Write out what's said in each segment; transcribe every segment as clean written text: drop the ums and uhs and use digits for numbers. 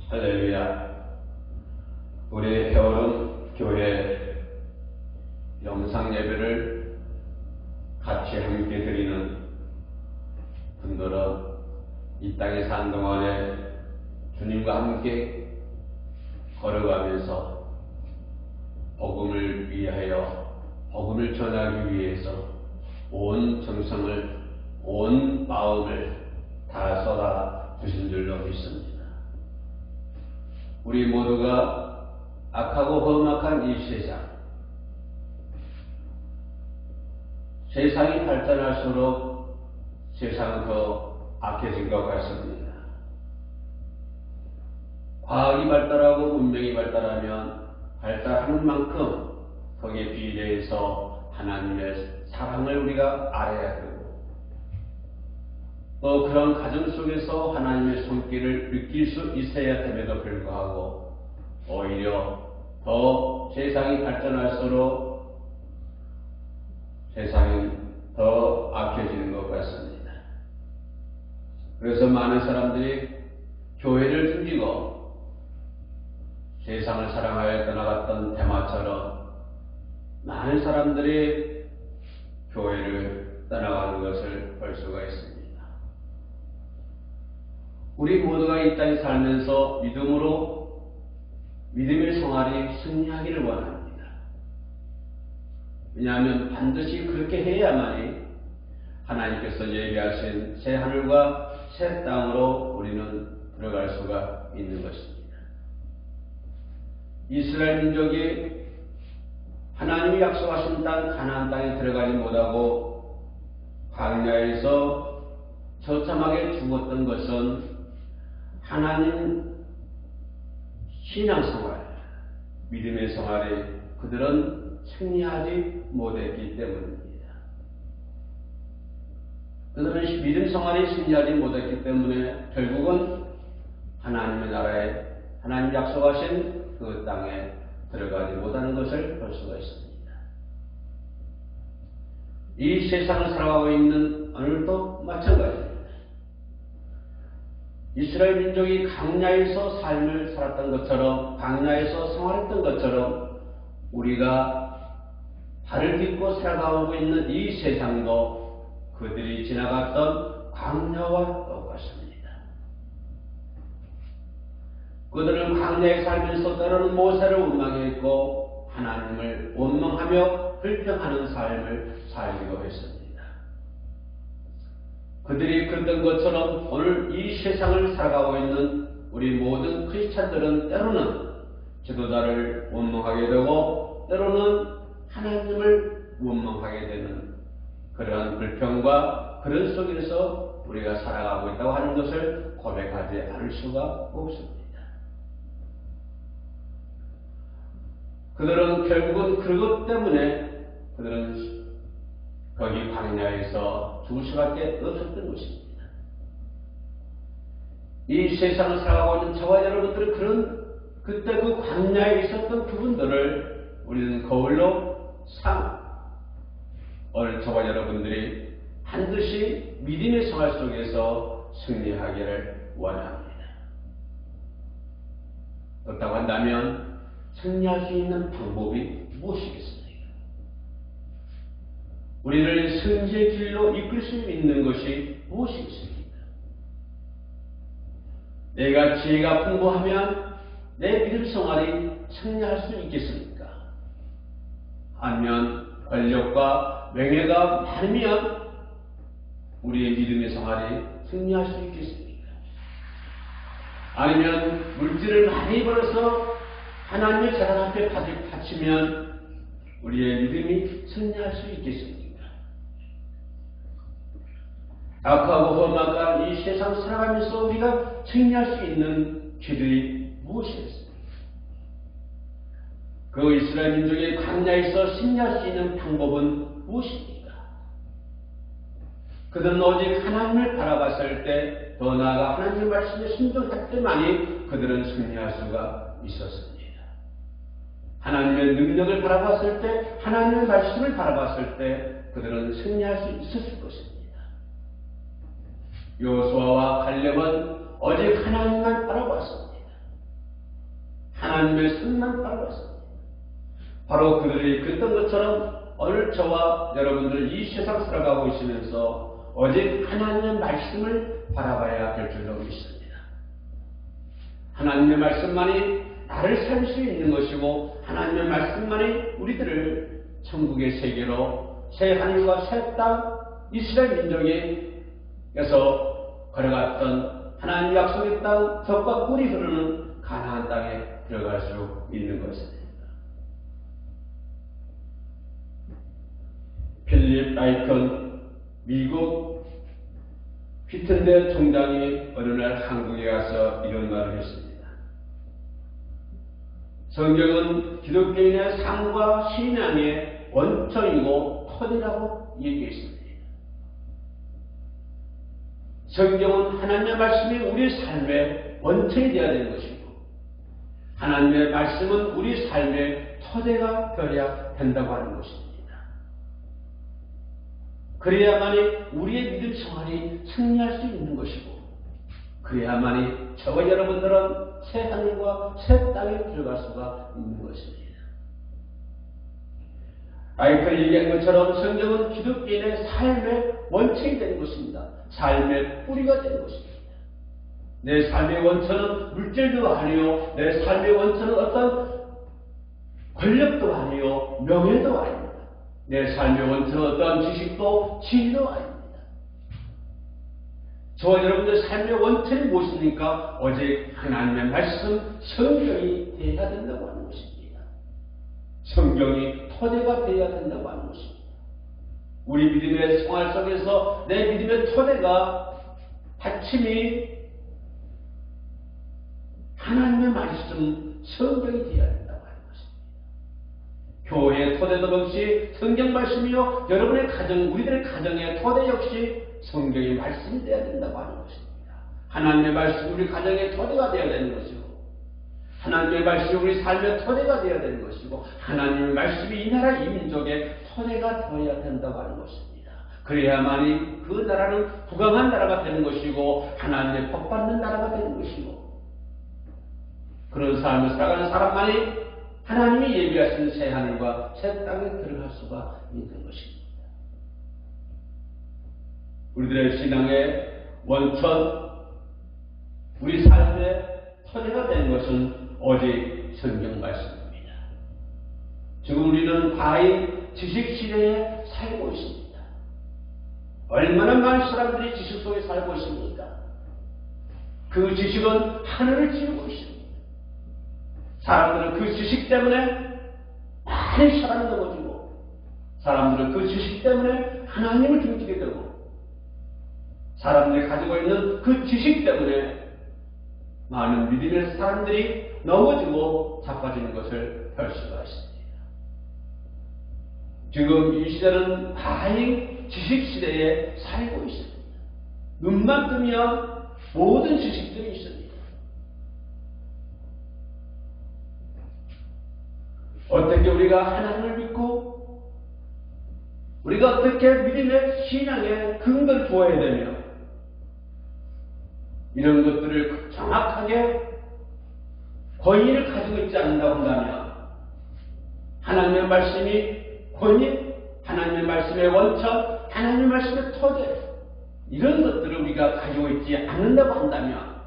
할렐루야. 우리 해오름 교회 영상 예배를 같이 함께 드리는 분들은 이 땅에 산 동안에 주님과 함께 걸어가면서 복음을 위하여, 복음을 전하기 위해서 온 정성을, 온 마음을 다 쏟아 주신 줄로 믿습니다. 우리 모두가 악하고 험악한 이 세상이 발전할수록 세상은 더 악해진 것 같습니다. 과학이 발달하고 문명이 발달하면 발달하는 만큼 거기에 비례해서 하나님의 사랑을 우리가 알아야 되고, 또 그런 가정 속에서 하나님의 손길을 느낄 수 있어야 됨에도 불구하고 오히려 더 세상이 발전할수록 세상이 더 악해지는 것 같습니다. 그래서 많은 사람들이 교회를 숨기고 세상을 사랑하여 떠나갔던 대마처럼 많은 사람들이 교회를 떠나가는 것을 볼 수가 있습니다. 우리 모두가 이 땅에 살면서 믿음의 생활이 승리하기를 원합니다. 왜냐하면 반드시 그렇게 해야만이 하나님께서 예비하신 새 하늘과 새 땅으로 우리는 들어갈 수가 있는 것입니다. 이스라엘 민족이 하나님이 약속하신 땅 가나안 땅에 들어가지 못하고 광야에서 처참하게 죽었던 것은 하나님 신앙생활, 믿음의 생활에 그들은 승리하지 못했기 때문입니다. 그들은 믿음 생활에 승리하지 못했기 때문에 결국은 하나님의 나라에, 하나님 약속하신 그 땅에 들어가지 못하는 것을 볼 수가 있습니다. 이 세상을 살아가고 있는 오늘도 마찬가지입니다. 이스라엘 민족이 광야에서 삶을 살았던 것처럼, 광야에서 생활했던 것처럼 우리가 발을 딛고 살아가고 있는 이 세상도 그들이 지나갔던 광야와 똑같습니다. 그들은 광야에 살면서 때로는 모세를 원망했고 하나님을 원망하며 불평하는 삶을 살기도 했습니다. 그들이 그랬던 것처럼 오늘 이 세상을 살아가고 있는 우리 모든 크리스찬들은 때로는 지도자를 원망하게 되고 때로는 하나님을 원망하게 되는 그러한 불평과 그런 속에서 우리가 살아가고 있다고 하는 것을 고백하지 않을 수가 없습니다. 그들은 결국은 그것 때문에 그들은 거기 광야에서 죽을 수밖에 없었던 것입니다. 이 세상을 살아가고 있는 저와 여러분들은 그때 그 광야에 있었던 그분들을 우리는 거울로 오늘 저와 여러분들이 반드시 믿음의 생활 속에서 승리하기를 원합니다. 그렇다고 한다면 승리할 수 있는 방법이 무엇이겠습니까? 우리를 승리의 길로 이끌 수 있는 것이 무엇이겠습니까? 내가 지혜가 풍부하면 내 믿음 생활이 승리할 수 있겠습니까? 아니면 권력과 명예가 많으면 우리의 믿음의 생활이 승리할 수 있겠습니까? 아니면 물질을 많이 벌어서 하나님의 재단 앞에 바치면 우리의 믿음이 승리할 수 있겠습니까? 악하고 험악한 이 세상 살아가면서 우리가 승리할 수 있는 길이 무엇이겠습니까? 그 이스라엘 민족의 광야에서 승리할 수 있는 방법은 무엇입니까? 그들은 오직 하나님을 바라봤을 때, 더 나아가 하나님의 말씀에 순종할 때만이 그들은 승리할 수가 있었습니다. 하나님의 능력을 바라봤을 때, 하나님의 말씀을 바라봤을 때 그들은 승리할 수 있었을 것입니다. 여호수아와 갈렙은 오직 하나님만 바라봤습니다. 하나님의 손만 따라갔습니다. 바로 그들이 그랬던 것처럼 오늘 저와 여러분들 이 세상 살아가고 있으면서 오직 하나님의 말씀을 바라봐야 될 줄로 믿습니다. 하나님의 말씀만이 나를 살 수 있는 것이고 하나님의 말씀만이 우리들을 천국의 세계로 새 하늘과 새 땅 이스라엘 민족에서 걸어갔던 하나님 약속의 땅 젖과 꿀이 흐르는 가나안 땅에 들어갈 수 있는 것입니다. 필립 라이컨 미국 휘튼대 총장이 어느 날 한국에 가서 이런 말을 했습니다. 성경은 기독교인의 삶과 신앙의 원천이고 토대라고 얘기했습니다. 성경은 하나님의 말씀이 우리 삶의 원천이 되어야 되는 것이고 하나님의 말씀은 우리 삶의 토대가 되어야 된다고 하는 것입니다. 그래야만이 우리의 믿음 생활이 승리할 수 있는 것이고 그래야만이 저와 여러분들은 새 하늘과 새 땅에 들어갈 수가 있는 것입니다. 아이콘이 얘기한 것처럼 성경은 기독교인의 삶의 원칙이 되는 것입니다. 삶의 뿌리가 되는 것입니다. 내 삶의 원천은 물질도 아니요, 내 삶의 원천은 어떤 권력도 아니요, 명예도 아닙니다. 내 삶의 원천은 어떠한 지식도 지위도 아닙니다. 저와 여러분들 삶의 원천이 무엇입니까? 오직 하나님의 말씀, 성경이 되어야 된다고 하는 것입니다. 성경이 토대가 되어야 된다고 하는 것입니다. 우리 믿음의 생활 속에서 내 믿음의 토대가 받침이 하나님의 말씀, 성경이 되어야 된다고 하는 것입니다. 교회의 토대도 역시 성경 말씀이요, 여러분의 가정, 우리들의 가정의 토대 역시 성경의 말씀이 되어야 된다고 하는 것입니다. 하나님의 말씀이 우리 가정의 토대가 되어야 되는 것이고 하나님의 말씀이 우리 삶의 토대가 되어야 되는 것이고 하나님의 말씀이 이 나라 이 민족의 토대가 되어야 된다고 하는 것입니다. 그래야만이 그 나라는 부강한 나라가 되는 것이고 하나님의 복받는 나라가 되는 것이고 그런 삶을 살아가는 사람만이 하나님이 예비하신 새 하늘과 새 땅에 들어갈 수가 있는 것입니다. 우리들의 신앙의 원천, 우리 삶의 토대가 되는 것은 오직 성경 말씀입니다. 지금 우리는 과잉 지식 시대에 살고 있습니다. 얼마나 많은 사람들이 지식 속에 살고 있습니까? 그 지식은 하늘을 찌르고 있습니다. 사람들은 그 지식 때문에 많은 사람이 넘어지고 사람들은 그 지식 때문에 하나님을 등지게 되고 사람들이 가지고 있는 그 지식 때문에 많은 믿음의 사람들이 넘어지고 자빠지는 것을 볼 수가 있습니다. 지금 이 시대는 과잉 지식 시대에 살고 있습니다. 눈만 뜨면 모든 지식들이 있습니다. 어떻게 우리가 하나님을 믿고 우리가 어떻게 믿음의 신앙에 근거를 두어야 되며 이런 것들을 정확하게 권위를 가지고 있지 않는다고 한다면 하나님의 말씀이 권위, 하나님의 말씀의 원천, 하나님의 말씀의 토대 이런 것들을 우리가 가지고 있지 않는다고 한다면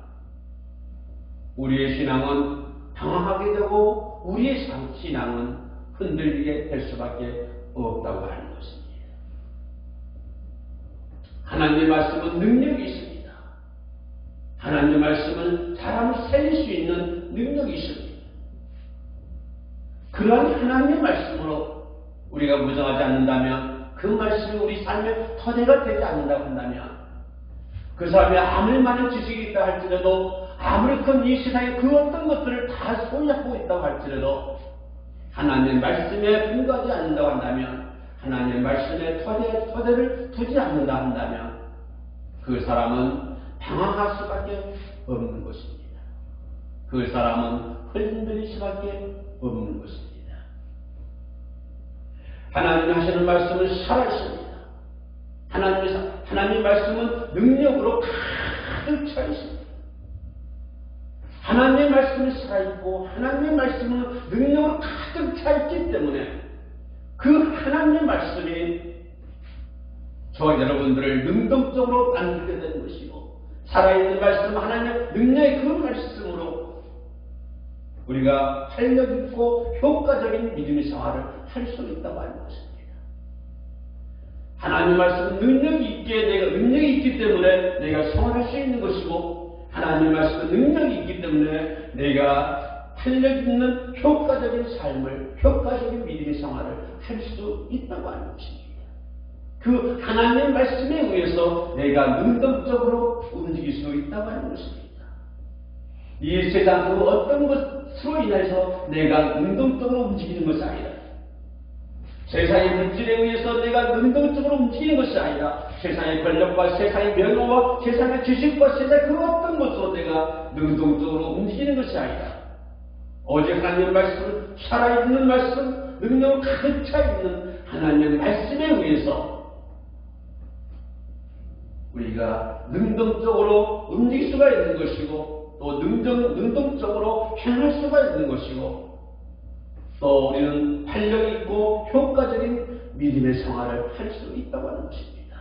우리의 신앙은 당황하게 되고 우리의 신앙은 흔들리게 될 수밖에 없다고 하는 것입니다. 하나님의 말씀은 능력이 있습니다. 하나님의 말씀은 사람을 살릴 수 있는 능력이 있습니다. 그러한 하나님의 말씀으로 우리가 무장하지 않는다면 그 말씀이 우리 삶의 토대가 되지 않는다고 한다면 그 사람이 아무리 많은 지식이 있다 할지라도 아무리 큰 이 세상에 그 어떤 것들을 다 소유하고 있다고 할지라도 하나님의 말씀에 근거하지 않는다고 한다면 하나님의 말씀의 토대를 두지 않는다 한다면 그 사람은 방황할 수밖에 없는 것입니다. 그 사람은 흔들릴 수밖에 없는 것입니다. 하나님이 하시는 말씀은 살아있습니다. 하나님의 말씀은 능력으로 가득 차 있습니다. 하나님의 말씀 말씀이 살아있고 하나님의 말씀은 능력으로 가득 차 있기 때문에 그 하나님의 말씀이 저와 여러분들을 능동적으로 만들게 된 것이고 살아있는 말씀 하나님의 능력의 그 말씀으로 우리가 활력 있고 효과적인 믿음의 생활을 할 수 있다고 하는 것입니다. 하나님의 말씀은 능력이 있기 때문에 내가 생활할 수 있는 것이고 하나님의 말씀은 능력이 있기 때문에 내가 활력 있는 효과적인 삶을 효과적인 믿음의 생활을 할 수 있다고 하는 것입니다. 그 하나님의 말씀에 의해서 내가 능동적으로 움직일 수 있다고 하는 것입니다. 이 세상 그 어떤 것으로 인해서 내가 능동적으로 움직이는 것이 아니라 세상의 물질에 의해서 내가 능동적으로 움직이는 것이 아니라 세상의 권력과 세상의 명예와 세상의 지식과 세상의 그 어떤 것으로 내가 능동적으로 움직이는 것이 아니라 오직 하나님의 말씀, 살아있는 말씀, 능력을 가득 차 있는 하나님의 말씀에 의해서 우리가 능동적으로 움직일 수가 있는 것이고 또 능동적으로 행할 수가 있는 것이고 또 우리는 활력 있고 효과적인 믿음의 생활을 할 수 있다고 하는 것입니다.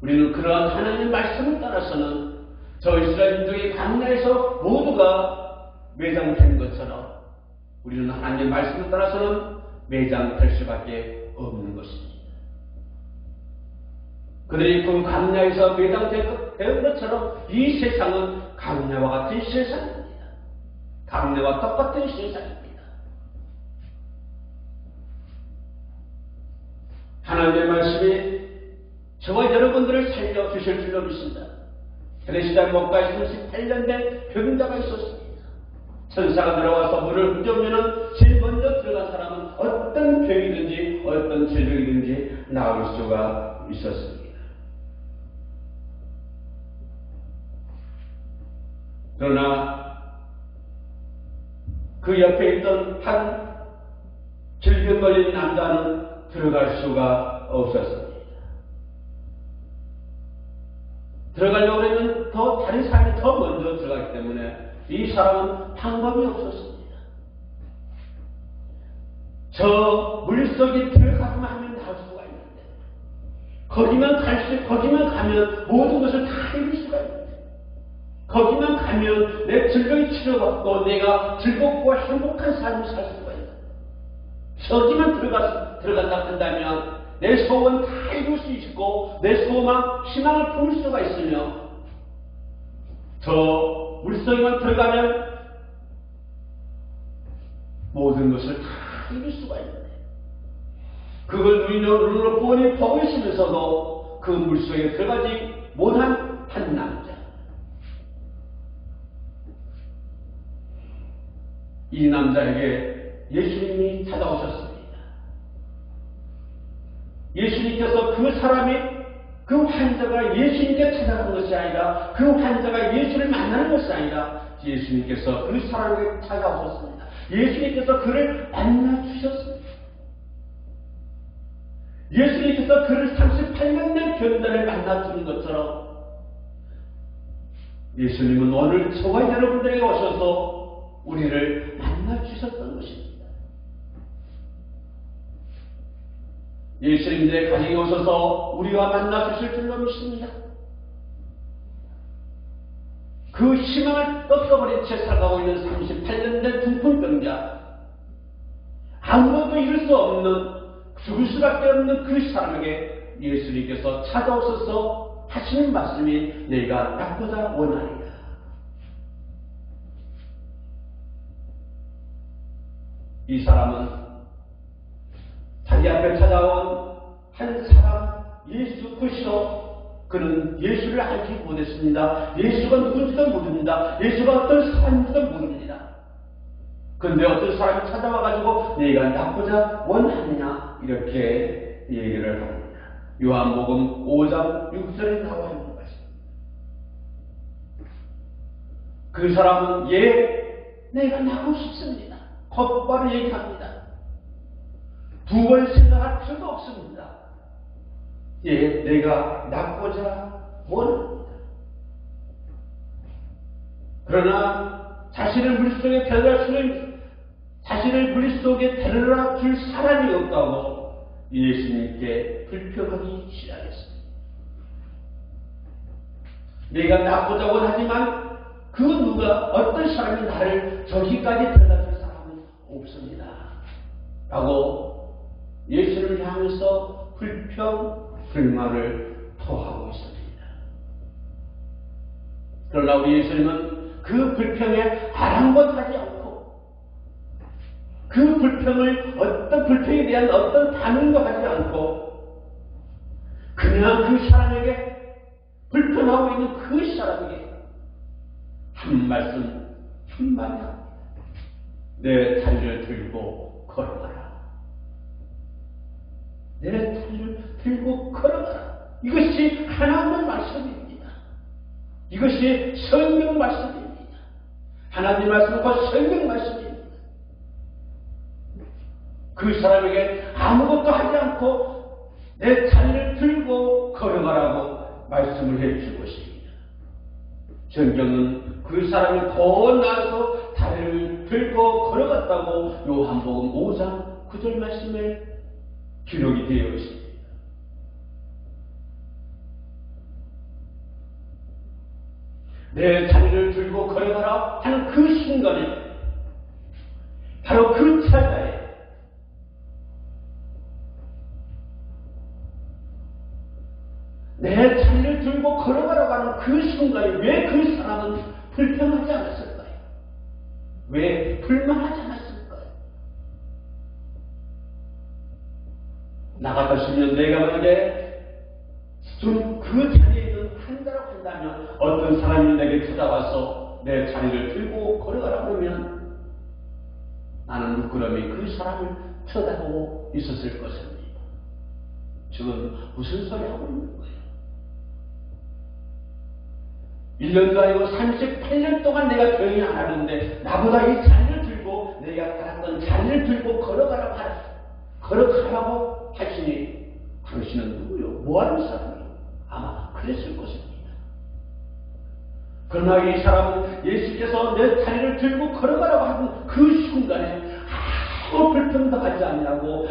우리는 그러한 하나님의 말씀을 따라서는 저 이스라엘 민족의 광야에서 모두가 매장된 것처럼 우리는 하나님의 말씀을 따라서는 매장될 수밖에 없는 것입니다. 그들이 그 광야에서 매장된 것처럼 이 세상은 광야와 같은 세상입니다. 광야와 똑같은 세상입니다. 하나님의 말씀이 저와 여러분들을 살려주실 줄로 믿습니다. 그레시다 목가에 38년 된 병자가 있었습니다. 천사가 들어와서 물을 휘저으면 제일 먼저 들어간 사람은 어떤 병이든지 어떤 질병이든지 나을 수가 있었습니다. 그러나 그 옆에 있던 한 질병 걸린 남자는 들어갈 수가 없었습니다. 들어가려고 하면 다른 사람이 더 먼저 들어가기 때문에 이 사람은 방법이 없었습니다. 저 물속에 들어가기만 하면 나올 수가 있는데 거기만 가면 모든 것을 다 이룰 수가 있는데 거기만 가면 내 질병이 치료받고 내가 즐겁고 행복한 삶을 살 수가 있는데 저기만 들어간다 한다면 내 소원 다 이룰 수 있고 내 소망, 희망을 품을 수가 있으며 저 물속에만 들어가면 모든 것을 다 이룰 수가 있는데 그걸 눈으로 뻔히 보고 있으면서도 그 물속에 들어가지 못한 한 남자, 이 남자에게 예수님이 찾아오셨습니다. 예수님께서 그 환자가 예수님께 찾아간 것이 아니라 그 환자가 예수를 만나는 것이 아니라 예수님께서 그 사람에게 찾아오셨습니다. 예수님께서 그를 만나주셨습니다. 예수님께서 그를 38년 된 병자를 만나주는 것처럼 예수님은 오늘 저와 여러분들에게 오셔서 우리를 만나주셨던 것입니다. 예수님의 가정에 오셔서 우리와 만나주실 줄로 믿습니다. 그 희망을 꺾어버린 채 살아가고 있는 38년 된 중풍병자, 아무것도 이룰 수 없는 죽을 수밖에 없는 그 사람에게 예수님께서 찾아오셔서 하시는 말씀이 내가 낫고자 원하리라. 이 사람은 자기 앞에 찾아온 한 사람 예수 그리스도, 그는 예수를 알지 못했습니다. 예수가 누군지도 모릅니다. 예수가 어떤 사람인지도 모릅니다. 그런데 어떤 사람이 찾아와가지고 내가 낫고자 원하느냐 이렇게 얘기를 합니다. 요한복음 5장 6절에 나와 있는 것입니다. 그 사람은 내가 나고 싶습니다. 곧바로 얘기합니다. 두 번 생각할 필요도 없습니다. 내가 낫고자 원합니다. 그러나 자신을 물속에 데려다 줄 사람이 없다고 예수님께 불평하기 시작했습니다. 내가 나보자고 하지만 그 누가 어떤 사람이 나를 저기까지 데려다 줄 사람은 없습니다. 라고 예수를 향해서 불평불만을 토하고 있습니다. 그러나 우리 예수님은 그 불평에 아랑곳하지 않고 그 불평을 어떤 불평에 대한 어떤 반응도 하지 않고 그냥 그 사람에게 불평하고 있는 그 사람에게 한 말씀 한마디 합니다. 내 다리를 들고 걸어가라. 내 다리를 들고 걸어가라. 이것이 하나님의 말씀입니다. 이것이 성경 말씀입니다. 하나님 말씀과 성경 말씀입니다. 그 사람에게 아무것도 하지 않고 내 다리를 들고 걸어가라고 말씀을 해줄 것입니다. 성경은 그 사람이 더 나아서 다리를 들고 걸어갔다고 요한복음 5장 9절 말씀에 기록이 되어 있습니다. 내 다리를 들고 걸어가라 하는 그 순간에 바로 그 찰나에 내 다리를 들고 걸어가라고 하는 그 순간에 왜 그 사람은 불평하지 않았을까요? 왜 불만하지 않았을까요? 나 같았으면 내가 만약에 그 자리에 있는 한다라고 한다면 어떤 사람이 내게 찾아와서 내 자리를 들고 걸어가라고 하면 나는 부끄러움이 그 사람을 쳐다보고 있었을 것입니다. 지금 무슨 소리 하고 있는 거예요? 1년도 아니고 38년 동안 내가 조용히 안 하는데 나보다 이 자리를 들고 내가 갔던 자리를 들고 걸어가라고 하시니 당신은 누구요? 뭐하는 사람이요? 아마 그랬을 것입니다. 그러나 이 사람은 예수께서 내 다리를 들고 걸어가라고 하는 그 순간에 아무 불평도 하지 않냐고,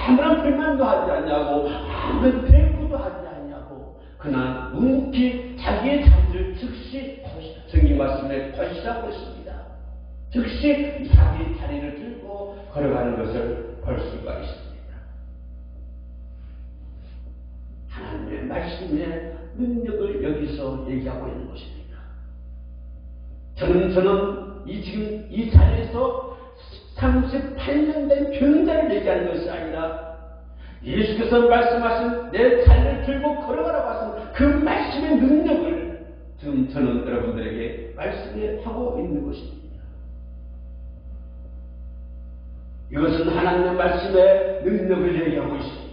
아무런 불만도 하지 않냐고, 아무런 대꾸도 하지 않냐고, 그냥 묵묵히 자기의 자리를 즉시 성경 말씀에 거시하고 있습니다. 즉시 자기 다리를 들고 걸어가는 것을 볼 수가 있습니다. 하나님의 말씀의 능력을 여기서 얘기하고 있는 것입니다. 저는 지금 이 자리에서 38년 된 병자를 얘기하는 것이 아니라 예수께서 말씀하신 내 다리를 들고 걸어가라고 하신 그 말씀의 능력을 지금 저는 여러분들에게 말씀하고 있는 것입니다. 이것은 하나님의 말씀의 능력을 얘기하고 있습니다.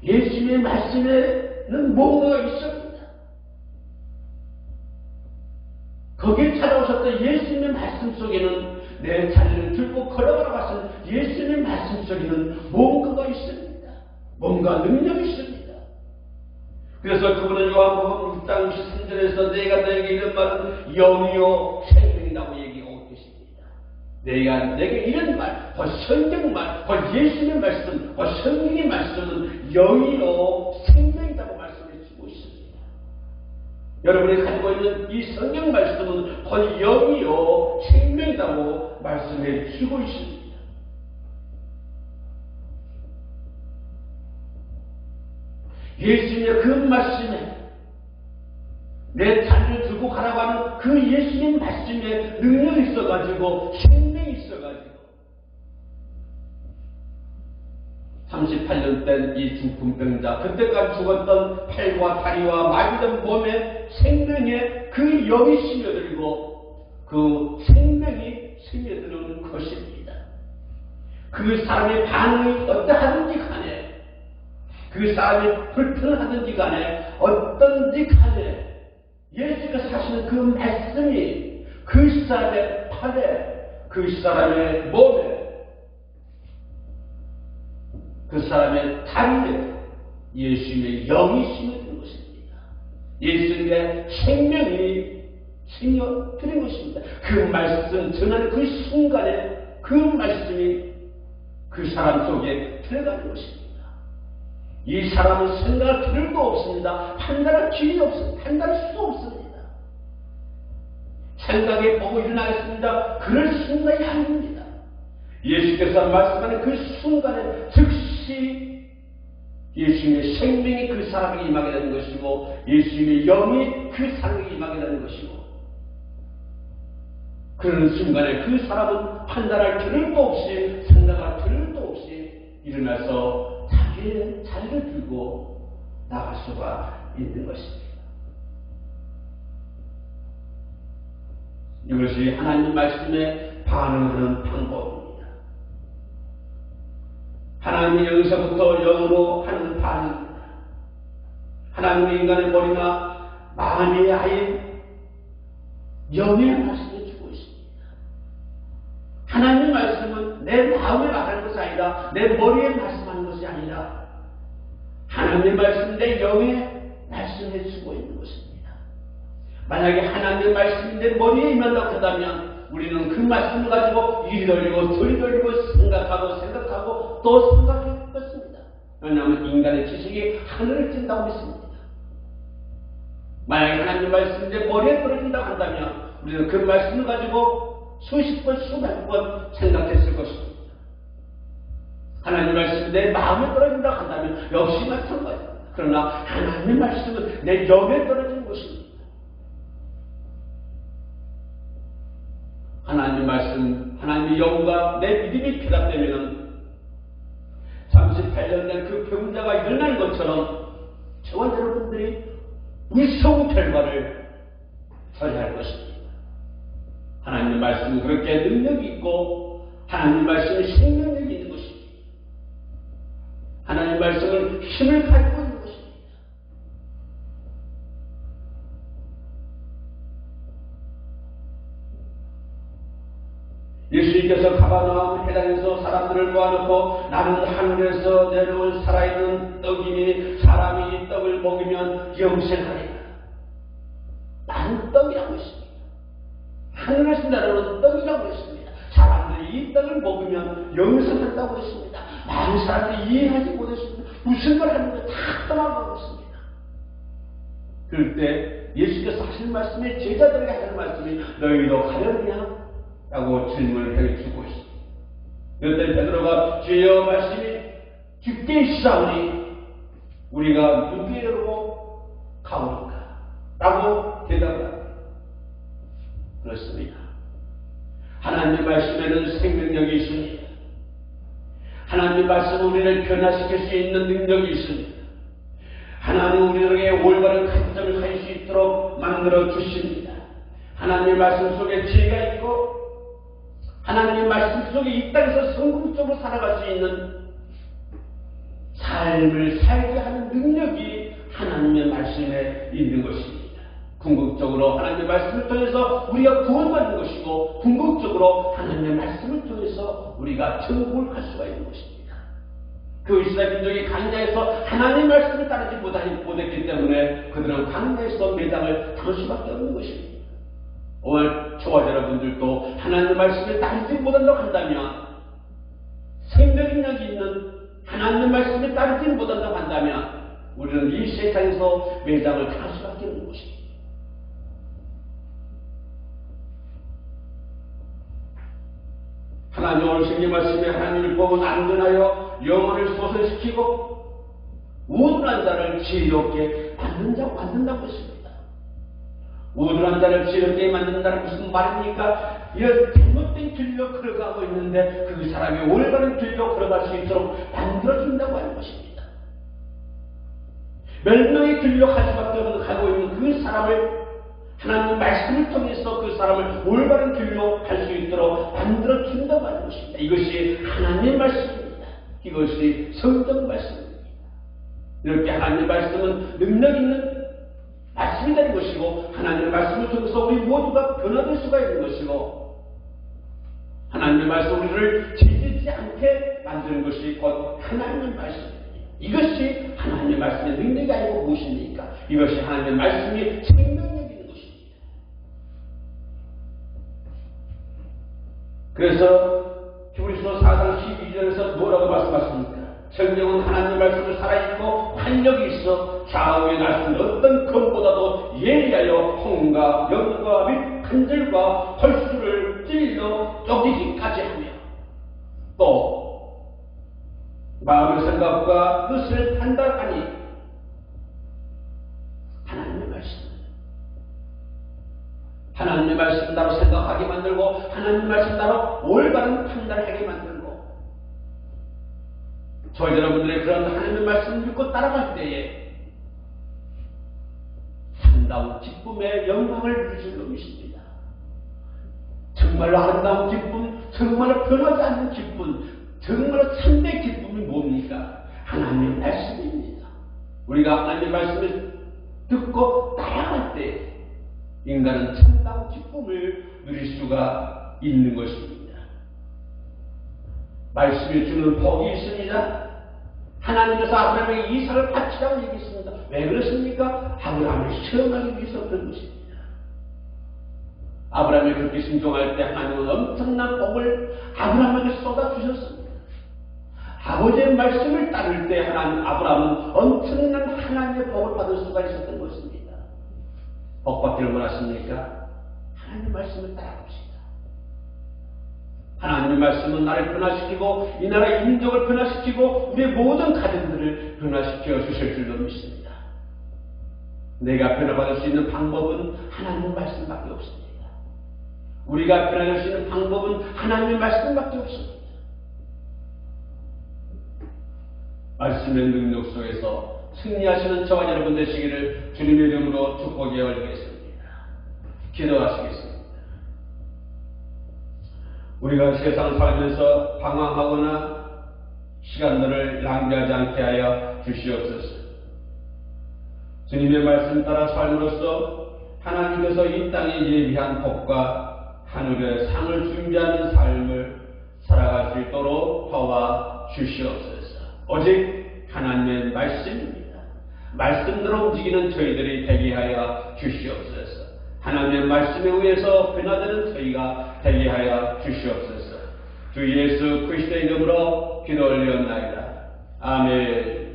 예수님의 말씀에는 뭔가가 있습니다. 거기에 찾아오셨던 예수님의 말씀 속에는 내 자리를 들고 걸어가라고 하신 예수님의 말씀 속에는 뭔가가 있습니다. 뭔가 능력이 있습니다. 그래서 그분은 요한복음 6장 13절에서 내가 너에게 이런 말은 영이요 생명이라고 얘기하고 계십니다. 내가 내게 이런 말, 성경말, 예수님의 말씀, 성경의 말씀은 영이요 생명이라고 말씀해 주고 있습니다. 여러분이 가지고 있는 이 성경 말씀은 영이요 생명이라고 말씀해 주고 있습니다. 예수님의 그 말씀에 내 다리를 들고 가라고 하는 그 예수님 말씀에 능력이 있어가지고 생명이 있어가지고 38년 된 이 중풍병자, 그때까지 죽었던 팔과 다리와 마비된 몸에 생명의 그 영이 스며들고 그 생명이 스며드는 것입니다. 그 사람의 반응이 어떠하든지 간에, 그 사람이 불편하든지 간에, 어떤지 간에 예수께서 하시는 그 말씀이 그 사람의 팔에, 그 사람의 몸에, 그 사람의 다리에 예수님의 영이 스며드는 것입니다. 예수님의 생명이 생겨드린 것입니다. 그 말씀 전하는 그 순간에 그 말씀이 그 사람 속에 들어가는 것입니다. 이 사람은 생각할 필요도 없습니다. 판단할 기회도 없습니다. 판단할 수도 없습니다. 생각에 보고 일어나겠습니다. 그럴 순간이 아닙니다. 예수께서 말씀하는 그 순간에 즉시 예수님의 생명이 그 사람에게 임하게 되는 것이고 예수님의 영이 그 사람에게 임하게 되는 것이고 그런 순간에 그 사람은 판단할 필요도 없이 생각할 필요도 없이 일어나서 자기의 자리를 들고 나갈 수가 있는 것입니다. 이것이 하나님 말씀에 반응하는 방법입니다. 하나님이 여기서부터 영으로 하는 반응입니다. 하나님의 인간의 머리나 마음이 아예 영의 말씀을 주고 있습니다. 하나님의 말씀은 내 마음에 말하는 것이 아니라 내 머리에 말씀하는 것이 아니라 하나님의 말씀은 내 영에 말씀해 주고 있는 것입니다. 만약에 하나님의 말씀이 내 머리에 임한다고 한다면 우리는 그 말씀을 가지고 이리 돌리고 저리 돌리고 생각하고 또 생각했습니다. 왜냐하면 인간의 지식이 하늘을 찐다고 믿습니다. 만약에 하나님의 말씀이 내 머리에 떨어진다고 한다면 우리는 그 말씀을 가지고 수십 번, 수백 번 생각했을 것입니다. 하나님의 말씀이 내 마음에 떨어진다고 한다면 역시 마찬가지입니다. 그러나 하나님의 말씀은 내 영에 떨어지는 것입니다. 하나님의 말씀, 하나님의 영과 내 믿음이 피답되면 38년 된 그 병자가 일어나는 것처럼 저와 여러분들이 무서운 결과를 처리할 것입니다. 하나님의 말씀은 그렇게 능력이 있고 하나님의 말씀은 생명력이 있는 것입니다. 하나님의 말씀은 힘을 가지고 있는 것입니다. 예수님께서 가버나움 회당에서 사람들을 모아놓고 나는 하늘에서 내려온 살아있는 떡이니 사람이 이 떡을 먹으면 영생하리라. 나는 떡이라고 했습니다. 하늘에서 내려온 떡이라고 했습니다. 사람들이 이 떡을 먹으면 영생한다고 했습니다. 많은 사람들이 이해하지 못했습니다. 무슨 말 하는지 다 떠나가고 있습니다. 그럴 때 예수께서 하신 말씀이 제자들에게 하는 말씀이 너희도 가려느냐? 라고 질문을 해주고 있습니다. 이때 베드로가 주여 말씀이 깊게 있사오니 우리가 누구에게로 가오리까? 라고 대답을 합니다. 그렇습니다. 하나님의 말씀에는 생명력이 있습니다. 하나님의 말씀은 우리를 변화시킬 수 있는 능력이 있습니다. 하나님은 우리에게 올바른 관점을 가질 수 있도록 만들어 주십니다. 하나님의 말씀 속에 지혜가 있고 하나님의 말씀 속에 이 땅에서 성공적으로 살아갈 수 있는 삶을 살게 하는 능력이 하나님의 말씀에 있는 것입니다. 궁극적으로 하나님의 말씀을 통해서 우리가 구원받는 것이고 궁극적으로 하나님의 말씀을 통해서 우리가 천국을 갈 수가 있는 것입니다. 그 이스라엘 민족이 광야에서 하나님의 말씀을 따르지 못했기 때문에 그들은 광야에서 매장을 당할 수밖에 없는 것입니다. 오늘 저와 여러분들도 하나님의 말씀을 따르지 못한다고 한다면 생명력이 있는 하나님의 말씀을 따르지 못한다고 한다면 우리는 이 세상에서 매장을 당할 수밖에 없는 것입니다. 하나님 오늘 생긴 말씀에 하나님을 보고 안전하여 영혼을 소생시키고 우둔한 자를 지혜롭게 만든다고 했습니다. 우둔한 자를 지혜롭게 만든다는 무슨 말입니까? 이 잘못된 길로 걸어가고 있는데 그 사람이 올바른 길로 걸어갈 수 있도록 만들어준다고 하는 것입니다. 멸망의 길로 갈 수밖에 없는 가고 있는 그 사람을 하나님의 말씀을 통해서 그 사람을 올바른 길로 갈 수 있도록 만들어준다고 하는 것입니다. 이것이 하나님의 말씀입니다. 이것이 성경 말씀입니다. 이렇게 하나님의 말씀은 능력 있는 말씀이 되는 것이고 하나님의 말씀을 통해서 우리 모두가 변화될 수가 있는 것이고 하나님의 말씀 우리를 지지지 않게 만드는 것이 곧 하나님의 말씀입니다. 이것이 하나님의 말씀의 능력이 아니고 무엇입니까? 이것이 하나님의 말씀이 생명력이 있는 것입니다. 그래서 히브리서 4장 12절에서 뭐라고 말씀하십니까? 성경은 하나님의 말씀을 살아있고 활력이 있어 좌우의 날씨는 어떤 검보다도 예리하여 홍과 연과 및 간절과 헐수를 찔러 쪼개기까지 하며 또 마음의 생각과 뜻을 판단하니 하나님의 말씀 나로 생각하게 만들고 하나님의 말씀 나로 올바른 판단하게 만들고 저희 여러분들의 그런 하나님의 말씀을 믿고 따라갈 때에 상다운 기쁨의 영광을 누릴 놈이십니다. 정말로 아름다운 기쁨, 정말로 변하지 않는 기쁨, 정말로 참된 기쁨이 뭡니까? 하나님의 말씀입니다. 우리가 하나님의 말씀을 듣고 따라갈 때 인간은 참다운 기쁨을 누릴 수가 있는 것입니다. 말씀이 주는 복이 있습니다. 하나님께서 아브라함에게 이삭을 바치라고 얘기했습니다. 왜 그렇습니까? 아브라함을 시험하기 위해서 그런 것입니다. 아브라함이 그렇게 순종할 때 하나님은 엄청난 복을 아브라함에게 쏟아주셨습니다. 아버지의 말씀을 따를 때 아브라함은 엄청난 하나님의 복을 받을 수가 있었던 것입니다. 복 받기를 원하십니까? 하나님의 말씀을 따라갑시다. 하나님의 말씀은 나를 변화시키고 이 나라의 민족을 변화시키고 우리의 모든 가정들을 변화시켜 주실 줄로 믿습니다. 내가 변화받을 수 있는 방법은 하나님의 말씀밖에 없습니다. 우리가 변화될 수 있는 방법은 하나님의 말씀밖에 없습니다. 말씀의 능력 속에서 승리하시는 저와 여러분 되시기를 주님의 이름으로 축복해 올리겠습니다. 기도하시겠습니다. 우리가 세상 살면서 방황하거나 시간들을 낭비하지 않게 하여 주시옵소서. 주님의 말씀 따라 삶으로써 하나님께서 이 땅에 예비한 복과 하늘의 상을 준비하는 삶을 살아갈 수 있도록 도와 주시옵소서. 오직 하나님의 말씀입니다. 말씀대로 움직이는 저희들이 되게 하여 주시옵소서. 하나님의 말씀에 의해서 변화되는 저희가 되게 하여 주시옵소서. 주 예수 그리스도의 이름으로 기도 올리옵나이다. 아멘.